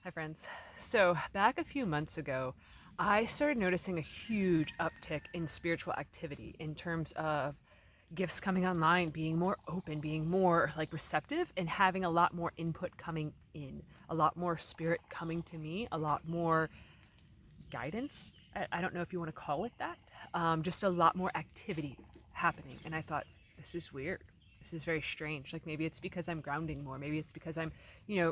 Hi, friends. So, back a few months ago, I started noticing a huge uptick in spiritual activity in terms of gifts coming online, being more open, being more like receptive, and having a lot more input coming in, a lot more spirit coming to me, a lot more guidance. I don't know if you want to call it that. Just a lot more activity happening. And I thought, this is weird. This is very strange. Like maybe it's because I'm grounding more. Maybe it's because I'm,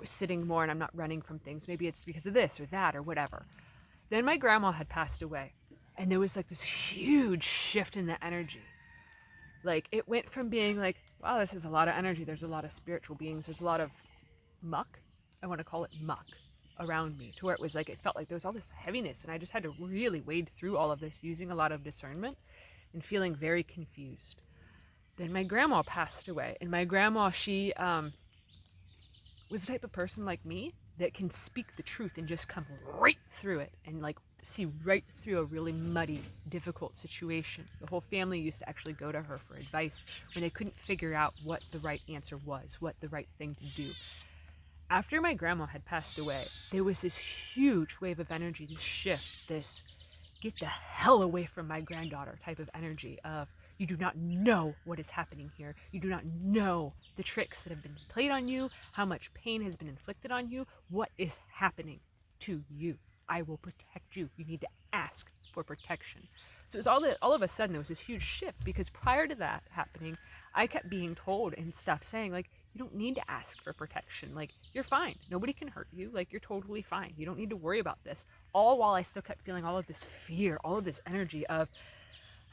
sitting more and I'm not running from things. Maybe it's because of this or that or whatever. Then my grandma had passed away. And there was like this huge shift in the energy. Like it went from being like, wow, this is a lot of energy. There's a lot of spiritual beings. There's a lot of muck. I want to call it muck around me, to where it was like it felt like there was all this heaviness, and I just had to really wade through all of this using a lot of discernment and feeling very confused. Then my grandma passed away, and my grandma, she was the type of person like me that can speak the truth and just come right through it and like see right through a really muddy, difficult situation. The whole family used to actually go to her for advice when they couldn't figure out what the right answer was, what the right thing to do. After my grandma had passed away, there was this huge wave of energy, this shift, this get the hell away from my granddaughter type of energy of you do not know what is happening here. You do not know the tricks that have been played on you, how much pain has been inflicted on you, what is happening to you. I will protect you. You need to ask for protection. So it was all of a sudden there was this huge shift, because prior to that happening, I kept being told and stuff saying like, you don't need to ask for protection. Like, you're fine. Nobody can hurt you. Like, you're totally fine. You don't need to worry about this. All while I still kept feeling all of this fear, all of this energy of,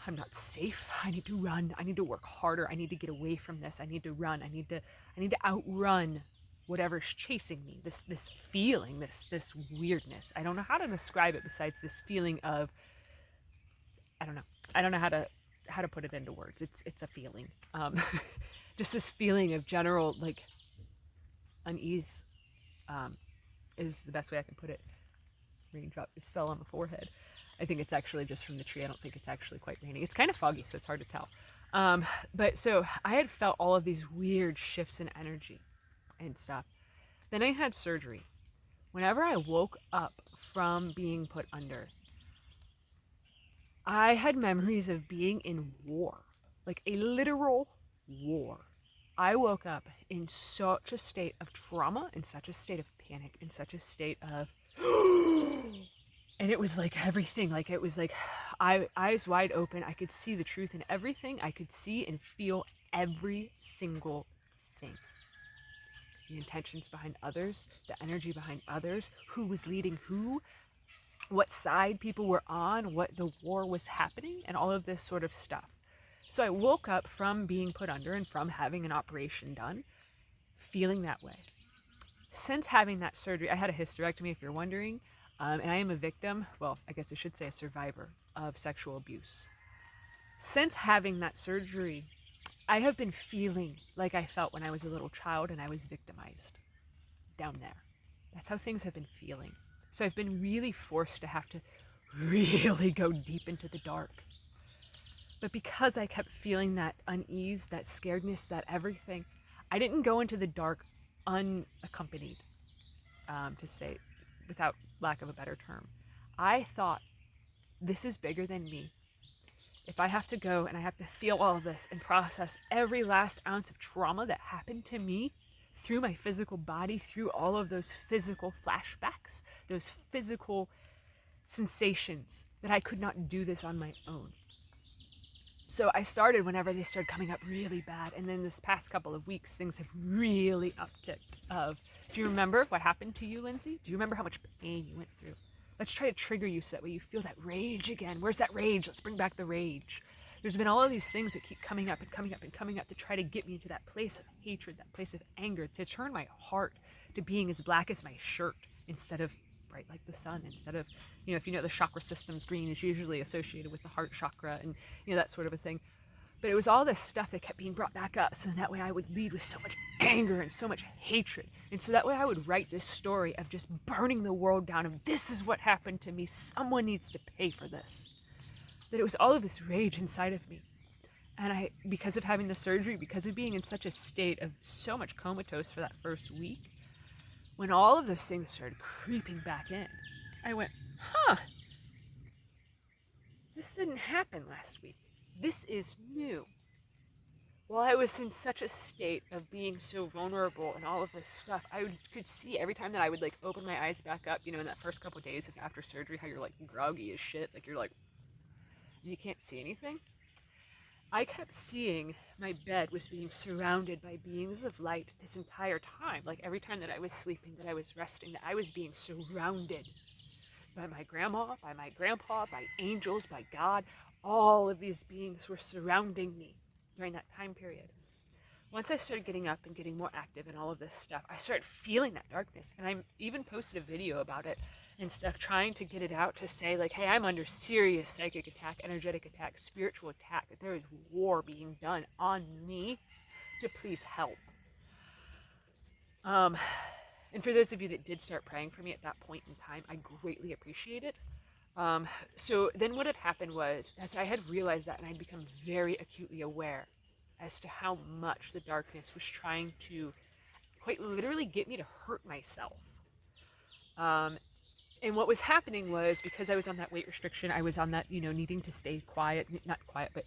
I'm not safe. I need to run. I need to work harder. I need to get away from this. I need to run. I need to outrun whatever's chasing me. This feeling, this weirdness. I don't know how to describe it besides this feeling of, I don't know. I don't know how to put it into words. It's a feeling. Just this feeling of general like unease, is the best way I can put it. Raindrop just fell on the forehead. I think it's actually just from the tree. I don't think it's actually quite raining. It's kind of foggy, so it's hard to tell. But so I had felt all of these weird shifts in energy and stuff. Then I had surgery. Whenever I woke up from being put under, I had memories of being in war, like a literal war. I woke up in such a state of trauma, in such a state of panic, in such a state of, and it was like everything, like it was like eyes wide open. I could see the truth in everything. I could see and feel every single thing. The intentions behind others, the energy behind others, who was leading who, what side people were on, what the war was happening, and all of this sort of stuff. So I woke up from being put under and from having an operation done, feeling that way. Since having that surgery, I had a hysterectomy, if you're wondering, and I am a victim, well, I guess I should say a survivor of sexual abuse. Since having that surgery, I have been feeling like I felt when I was a little child and I was victimized down there. That's how things have been feeling. So I've been really forced to have to really go deep into the dark. But because I kept feeling that unease, that scaredness, that everything, I didn't go into the dark unaccompanied, to say, without lack of a better term. I thought, this is bigger than me. If I have to go and I have to feel all of this and process every last ounce of trauma that happened to me through my physical body, through all of those physical flashbacks, those physical sensations, that I could not do this on my own. So I started whenever they started coming up really bad. And then this past couple of weeks, things have really upticked. Do you remember what happened to you, Lindsay? Do you remember how much pain you went through? Let's try to trigger you so that way you feel that rage again. Where's that rage? Let's bring back the rage. There's been all of these things that keep coming up and coming up and coming up to try to get me into that place of hatred, that place of anger, to turn my heart to being as black as my shirt instead of bright like the sun, instead of, if you know the chakra systems, green is usually associated with the heart chakra and, that sort of a thing. But it was all this stuff that kept being brought back up. So that way I would lead with so much anger and so much hatred. And so that way I would write this story of just burning the world down, of this is what happened to me. Someone needs to pay for this. That it was all of this rage inside of me. And I, because of having the surgery, because of being in such a state of so much comatose for that first week, when all of those things started creeping back in, I went, huh, this didn't happen last week. This is new. While I was in such a state of being so vulnerable and all of this stuff, could see every time that I would like open my eyes back up, in that first couple of days of after surgery, how you're like groggy as shit, like you're like, you can't see anything. I kept seeing my bed was being surrounded by beings of light this entire time. Like every time that I was sleeping, that I was resting, that I was being surrounded by my grandma, by my grandpa, by angels, by God. All of these beings were surrounding me during that time period. Once I started getting up and getting more active and all of this stuff, I started feeling that darkness. And I even posted a video about it and stuff, trying to get it out to say, like, hey, I'm under serious psychic attack, energetic attack, spiritual attack, that there is war being done on me to please help. And for those of you that did start praying for me at that point in time, I greatly appreciate it. So then what had happened was, as I had realized that, and I'd become very acutely aware as to how much the darkness was trying to quite literally get me to hurt myself. And what was happening was, because I was on that weight restriction, I was on that, needing to stay quiet, not quiet, but,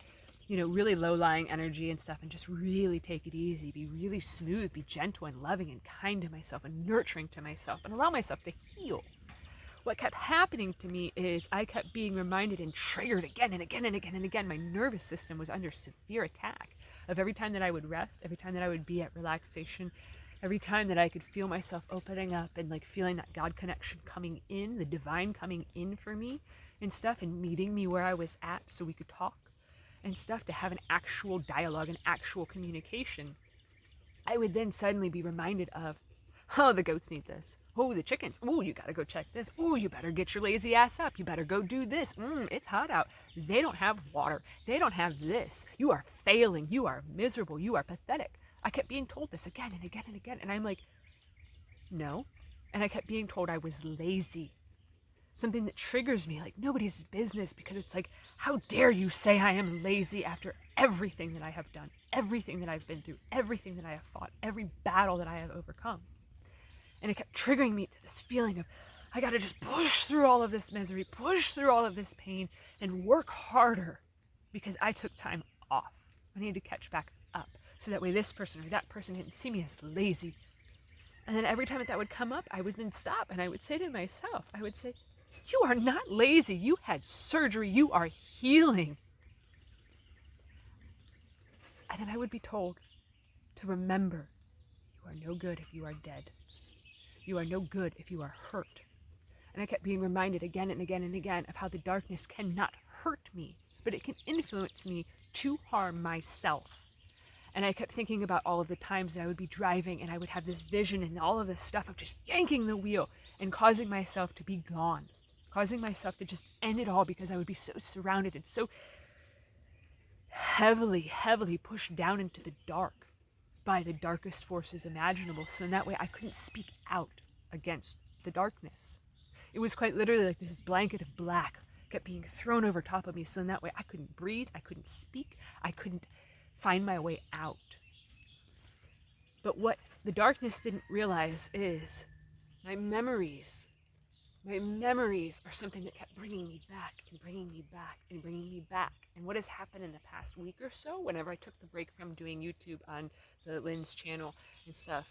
really low-lying energy and stuff, and just really take it easy, be really smooth, be gentle and loving and kind to myself and nurturing to myself and allow myself to heal. What kept happening to me is I kept being reminded and triggered again and again and again and again. My nervous system was under severe attack of every time that I would rest, every time that I would be at relaxation, every time that I could feel myself opening up and like feeling that God connection coming in, the divine coming in for me and stuff, and meeting me where I was at so we could talk and stuff, to have an actual dialogue, an actual communication. I would then suddenly be reminded of, oh, the goats need this. Oh, the chickens. Oh, you gotta go check this. Oh, you better get your lazy ass up. You better go do this. It's hot out. They don't have water. They don't have this. You are failing. You are miserable. You are pathetic. I kept being told this again and again and again. And I'm like, no. And I kept being told I was lazy. Something that triggers me like nobody's business, because it's like, how dare you say I am lazy after everything that I have done, everything that I've been through, everything that I have fought, every battle that I have overcome. And it kept triggering me to this feeling of, I gotta just push through all of this misery, push through all of this pain, and work harder because I took time off. I needed to catch back up so that way this person or that person didn't see me as lazy. And then every time that would come up, I would then stop and I would say to myself, I would say, you are not lazy. You had surgery. You are healing. And then I would be told to remember, you are no good if you are dead. You are no good if you are hurt. And I kept being reminded again and again and again of how the darkness cannot hurt me, but it can influence me to harm myself. And I kept thinking about all of the times that I would be driving and I would have this vision and all of this stuff of just yanking the wheel and causing myself to be gone, causing myself to just end it all, because I would be so surrounded and so heavily pushed down into the dark by the darkest forces imaginable. So in that way, I couldn't speak out against the darkness. It was quite literally like this blanket of black kept being thrown over top of me. So in that way, I couldn't breathe, I couldn't speak, I couldn't find my way out. But what the darkness didn't realize is my memories are something that kept bringing me back and bringing me back and bringing me back. And what has happened in the past week or so, whenever I took the break from doing YouTube on the Lynn's channel and stuff,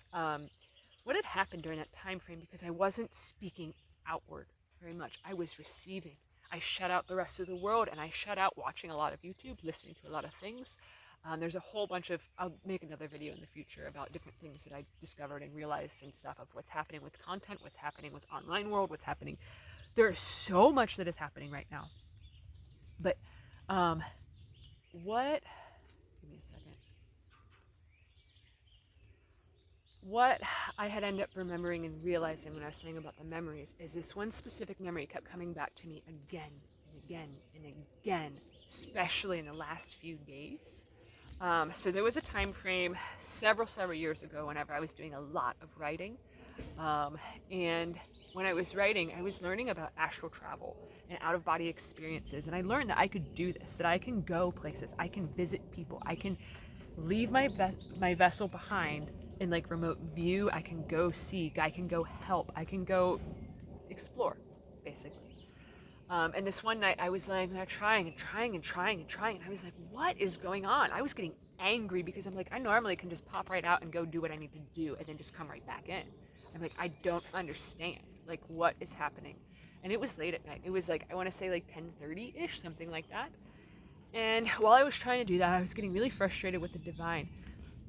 what had happened during that time frame, because I wasn't speaking outward very much, I was receiving. I shut out the rest of the world, and I shut out watching a lot of YouTube, listening to a lot of things. There's a whole bunch of, I'll make another video in the future about different things that I discovered and realized and stuff of what's happening with content, what's happening with online world, what's happening. There is so much that is happening right now. But give me a second. What I had ended up remembering and realizing when I was saying about the memories is this one specific memory kept coming back to me again and again and again, especially in the last few days. So there was a time frame several years ago whenever I was doing a lot of writing. And when I was writing, I was learning about astral travel and out-of-body experiences. And I learned that I could do this, that I can go places, I can visit people, I can leave my vessel behind in like remote view. I can go seek, I can go help, I can go explore, basically. And this one night I was laying there trying and trying and trying and trying, and I was like, what is going on? I was getting angry because I'm like, I normally can just pop right out and go do what I need to do and then just come right back in. I'm like, I don't understand. Like, what is happening? And it was late at night. It was like, I want to say like 10:30-ish, something like that. And while I was trying to do that, I was getting really frustrated with the divine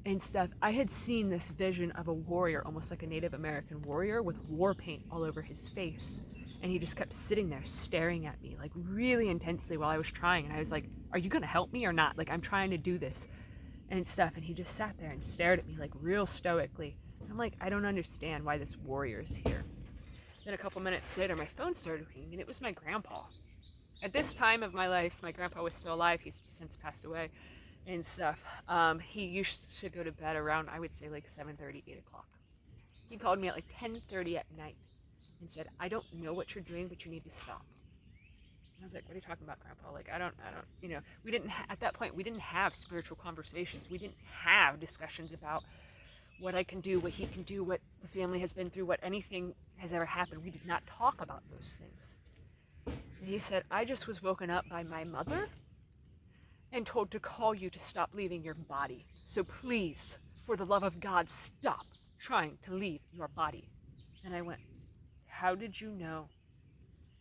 and stuff. I had seen this vision of a warrior, almost like a Native American warrior, with war paint all over his face. And he just kept sitting there staring at me, like really intensely while I was trying. And I was like, are you going to help me or not? Like, I'm trying to do this and stuff. And he just sat there and stared at me, like real stoically. And I'm like, I don't understand why this warrior is here. Then a couple minutes later, my phone started ringing, and it was my grandpa. At this time of my life, my grandpa was still alive. He's since passed away and stuff. He used to go to bed around, I would say, like 7:30, 8 o'clock. He called me at like 10:30 at night and said, I don't know what you're doing, but you need to stop. And I was like, what are you talking about, Grandpa? Like, I don't, you know, we didn't, at that point, we didn't have spiritual conversations. We didn't have discussions about what I can do, what he can do, what the family has been through, what anything has ever happened. We did not talk about those things. And he said, I just was woken up by my mother and told to call you to stop leaving your body. So please, for the love of God, stop trying to leave your body. And I went, how did you know?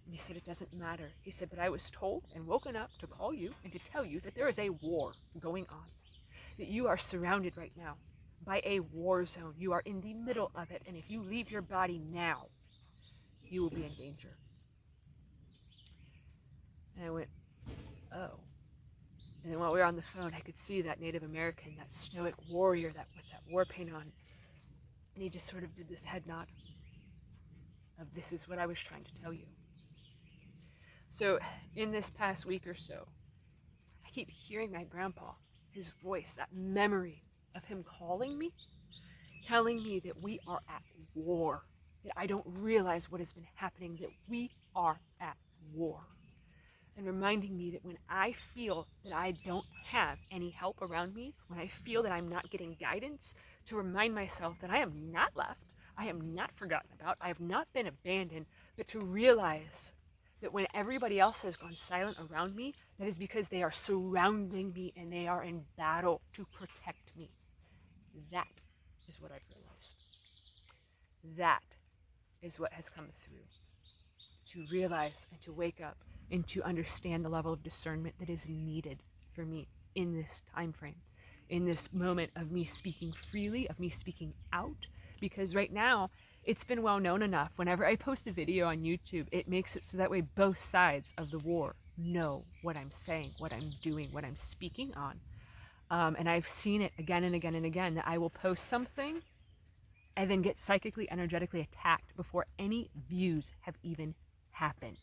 And he said, it doesn't matter. He said, but I was told and woken up to call you and to tell you that there is a war going on, that you are surrounded right now by a war zone. You are in the middle of it, and if you leave your body now, you will be in danger. And I went, oh. And then while we were on the phone, I could see that Native American, that stoic warrior, that with that war paint on, and he just sort of did this head nod of, this is what I was trying to tell you. So in this past week or so, I keep hearing my grandpa, his voice, that memory of him calling me, telling me that we are at war, that I don't realize what has been happening, that we are at war. And reminding me that when I feel that I don't have any help around me, when I feel that I'm not getting guidance, to remind myself that I am not left, I am not forgotten about, I have not been abandoned, but to realize that when everybody else has gone silent around me, that is because they are surrounding me and they are in battle to protect me. That is what I've realized. That is what has come through. To realize and to wake up and to understand the level of discernment that is needed for me in this time frame, in this moment of me speaking freely, of me speaking out. Because right now, it's been well known enough. Whenever I post a video on YouTube, it makes it so that way both sides of the war know what I'm saying, what I'm doing, what I'm speaking on. And I've seen it again and again and again, that I will post something and then get psychically, energetically attacked before any views have even happened.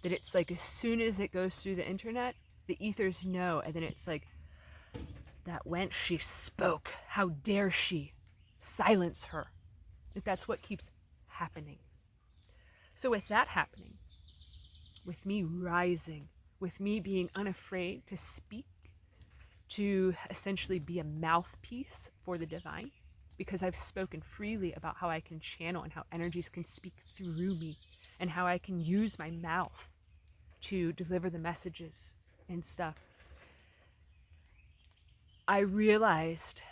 That it's like as soon as it goes through the internet, the ethers know, and then it's like, that wench, she spoke. How dare she? Silence her. That's what keeps happening. So with that happening, with me rising, with me being unafraid to speak, to essentially be a mouthpiece for the divine, because I've spoken freely about how I can channel and how energies can speak through me, and how I can use my mouth to deliver the messages and stuff. I realized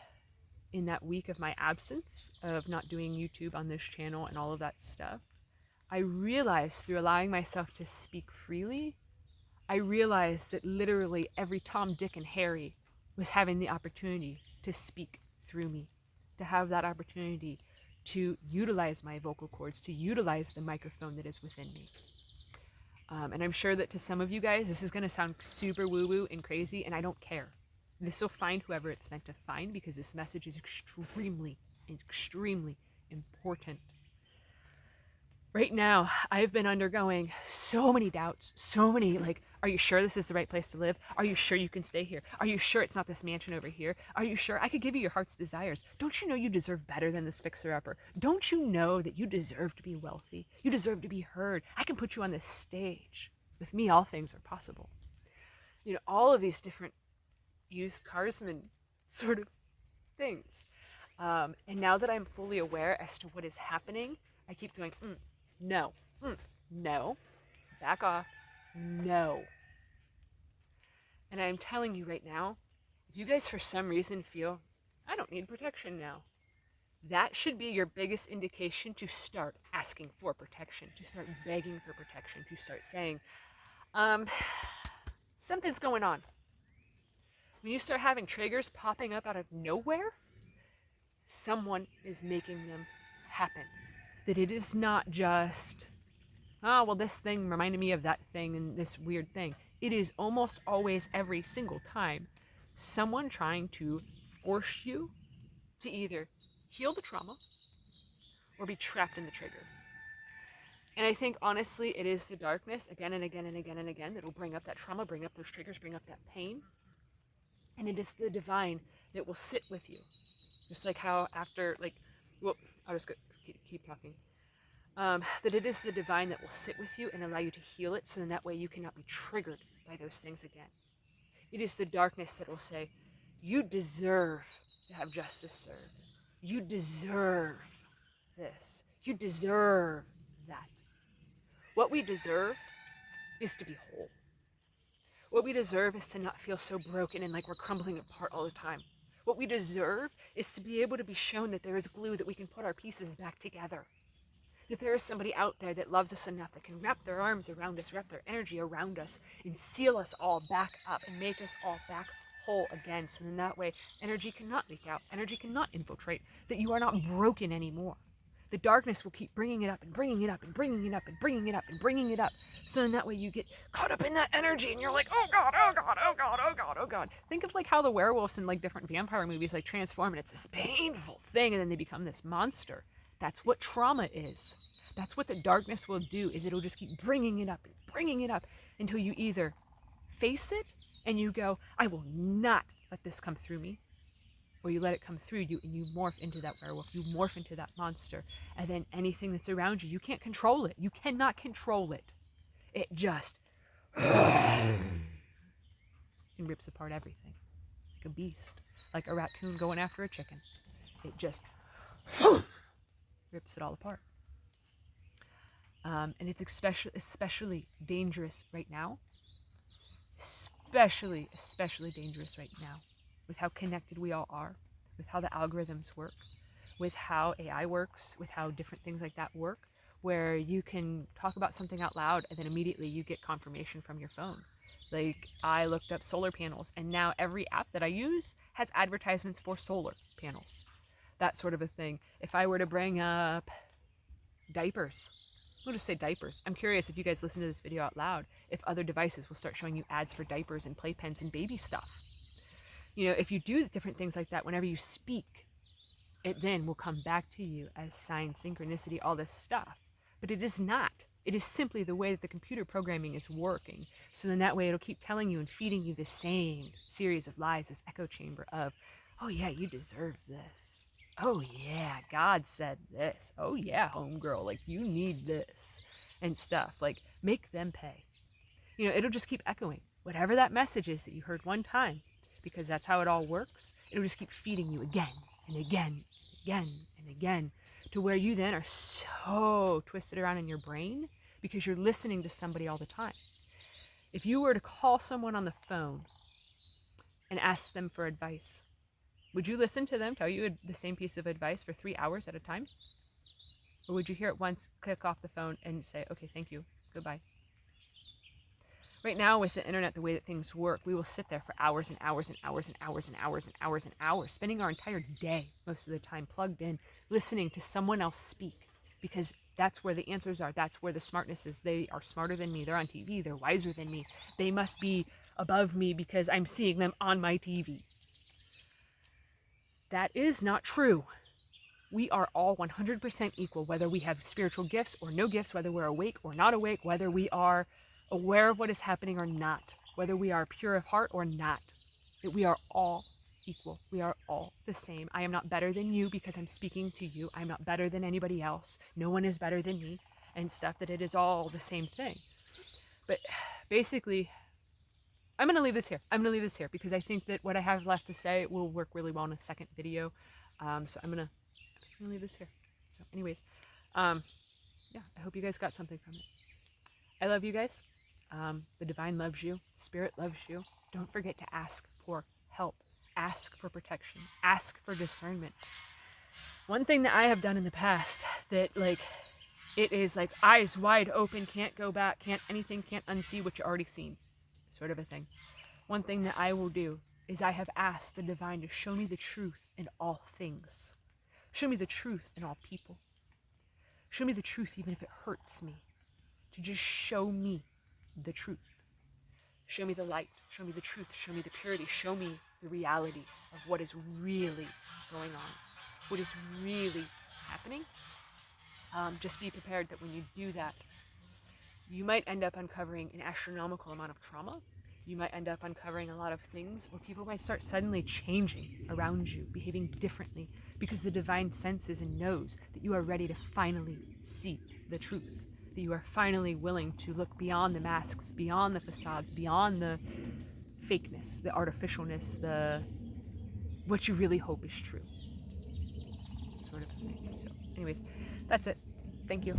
in that week of my absence of not doing YouTube on this channel and all of that stuff, I realized through allowing myself to speak freely, I realized that literally every Tom, Dick, and Harry was having the opportunity to speak through me, to have that opportunity to utilize my vocal cords, to utilize the microphone that is within me. And I'm sure that to some of you guys, this is going to sound super woo-woo and crazy, and I don't care. This will find whoever it's meant to find, because this message is extremely, extremely important. Right now, I've been undergoing so many doubts, so many, like, are you sure this is the right place to live? Are you sure you can stay here? Are you sure it's not this mansion over here? Are you sure I could give you your heart's desires? Don't you know you deserve better than this fixer-upper? Don't you know that you deserve to be wealthy? You deserve to be heard. I can put you on this stage. With me, all things are possible. You know, all of these different used carsman sort of things. And now that I'm fully aware as to what is happening, I keep going, no, no, back off, no. And I'm telling you right now, if you guys for some reason feel, I don't need protection now, that should be your biggest indication to start asking for protection, to start begging for protection, to start saying, something's going on. When you start having triggers popping up out of nowhere, someone is making them happen. That it is not just, oh, well, this thing reminded me of that thing and this weird thing. It is almost always, every single time, someone trying to force you to either heal the trauma or be trapped in the trigger. And I think, honestly, it is the darkness again and again and again and again that will bring up that trauma, bring up those triggers, bring up that pain. And it is the divine that will sit with you. Just like how after, I'll just keep talking. That it is the divine that will sit with you and allow you to heal it, so then that way you cannot be triggered by those things again. It is the darkness that will say, you deserve to have justice served. You deserve this. You deserve that. What we deserve is to be whole. What we deserve is to not feel so broken and like we're crumbling apart all the time. What we deserve is to be able to be shown that there is glue, that we can put our pieces back together. That there is somebody out there that loves us enough, that can wrap their arms around us, wrap their energy around us, and seal us all back up and make us all back whole again. So then that way, energy cannot leak out, energy cannot infiltrate, that you are not broken anymore. The darkness will keep bringing it up and bringing it up and bringing it up and bringing it up and bringing it up. So then that way you get caught up in that energy and you're like, oh God, oh God, oh God, oh God, oh God. Think of like how the werewolves in like different vampire movies like transform and it's this painful thing and then they become this monster. That's what trauma is. That's what the darkness will do, is it'll just keep bringing it up and bringing it up until you either face it and you go, I will not let this come through me. Or you let it come through you and you morph into that werewolf, you morph into that monster. And then anything that's around you, you can't control it. You cannot control it. It just and rips apart everything. Like a beast. Like a raccoon going after a chicken. It just rips it all apart. And it's especially dangerous right now. Especially dangerous right now. With how connected we all are, with how the algorithms work, with how AI works, with how different things like that work, where you can talk about something out loud and then immediately you get confirmation from your phone. Like, I looked up solar panels and now every app that I use has advertisements for solar panels. That sort of a thing. If I were to bring up diapers, I'll just say diapers. I'm curious if you guys listen to this video out loud, if other devices will start showing you ads for diapers and playpens and baby stuff. You know, if you do different things like that, whenever you speak, it then will come back to you as sign, synchronicity, all this stuff. But it is not. It is simply the way that the computer programming is working. So then that way it'll keep telling you and feeding you the same series of lies, this echo chamber of, oh yeah, you deserve this. Oh yeah, God said this. Oh yeah, homegirl, like you need this and stuff. Like, make them pay. You know, it'll just keep echoing. Whatever that message is that you heard one time, because that's how it all works, it'll just keep feeding you again and again and again and again, to where you then are so twisted around in your brain because you're listening to somebody all the time. If you were to call someone on the phone and ask them for advice, would you listen to them tell you the same piece of advice for 3 hours at a time? Or would you hear it once, click off the phone, and say, okay, thank you, goodbye? Right now, with the internet, the way that things work, we will sit there for hours and hours and hours and hours and hours and hours and hours, spending our entire day, most of the time, plugged in, listening to someone else speak, because that's where the answers are. That's where the smartness is. They are smarter than me. They're on TV. They're wiser than me. They must be above me because I'm seeing them on my TV. That is not true. We are all 100% equal, whether we have spiritual gifts or no gifts, whether we're awake or not awake, whether we are aware of what is happening or not, whether we are pure of heart or not. That we are all equal. We are all the same. I am not better than you because I'm speaking to you. I'm not better than anybody else. No one is better than me and stuff, that it is all the same thing. But basically, I'm going to leave this here. I'm going to leave this here because I think that what I have left to say will work really well in a second video. So I'm just gonna leave this here. So, anyways, um, yeah, I hope you guys got something from it. I love you guys. The divine loves you. Spirit loves you. Don't forget to ask for help. Ask for protection. Ask for discernment. One thing that I have done in the past that like it is like eyes wide open, can't go back, can't unsee what you already seen, sort of a thing. One thing that I will do is I have asked the divine to show me the truth in all things. Show me the truth in all people. Show me the truth even if it hurts me. To just show me the truth. Show me the light. Show me the truth. Show me the purity. Show me the reality of what is really going on. What is really happening. Just be prepared that when you do that, you might end up uncovering an astronomical amount of trauma. You might end up uncovering a lot of things where people might start suddenly changing around you, behaving differently, because the divine senses and knows that you are ready to finally see the truth, that you are finally willing to look beyond the masks, beyond the facades, beyond the fakeness, the artificialness, the what you really hope is true, sort of thing. So anyways, that's it. Thank you.